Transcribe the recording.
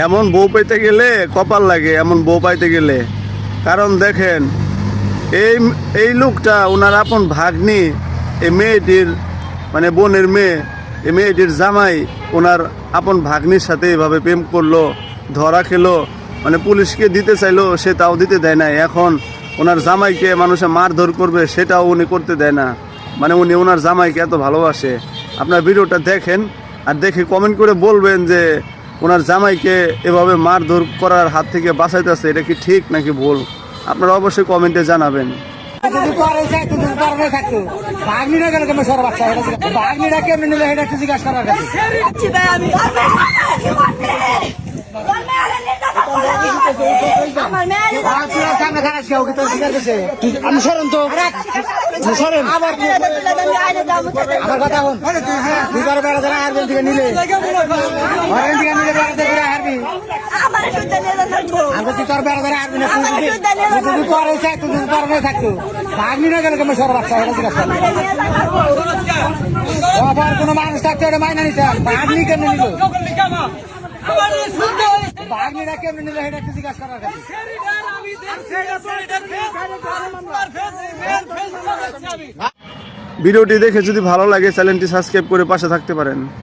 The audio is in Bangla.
এমন বউ পাইতে গেলে কপাল লাগে, এমন বউ পাইতে গেলে। কারণ দেখেন এই লোকটা ওনার আপন ভাগ্নি, এই মেয়েটির মানে বোনের মেয়ে, এই মেয়েটির জামাই ওনার আপন ভাগ্নির সাথে এভাবে প্রেম করলো, ধরা খেলো, মানে পুলিশকে দিতে চাইলো, সে তাও দিতে দেয় না। এখন ওনার জামাইকে মানুষে মারধর করবে সেটাও উনি করতে দেয় না। মানে উনি ওনার জামাইকে এত ভালোবাসে। আপনার ভিডিওটা দেখেন আর দেখে কমেন্ট করে বলবেন যে ওনার জামাইকে এভাবে মারধর করার হাত থেকে বাঁচাইতেছে, এটা কি ঠিক নাকি ভুল? আপনারা অবশ্যই কমেন্টে জানাবেন। আমি সরেন তো সরেন আমার কথা বেড়া থেকে নিলে হারবি তোর বেড়া ধরে হারবি না থাকতো ভাগ্নি না গেলে কেমন সর বাচ্চা আবার কোনো মানুষ থাকতে ওটা মাইনা নিতে ভাগ্নি কেমন নিল ভাগ্নিরা কেমন নিল এটা একটু জিজ্ঞাসা করার কাছে। ভিডিওটি দেখে যদি ভালো লাগে চ্যানেলটি সাবস্ক্রাইব করে পাশে থাকতে পারেন।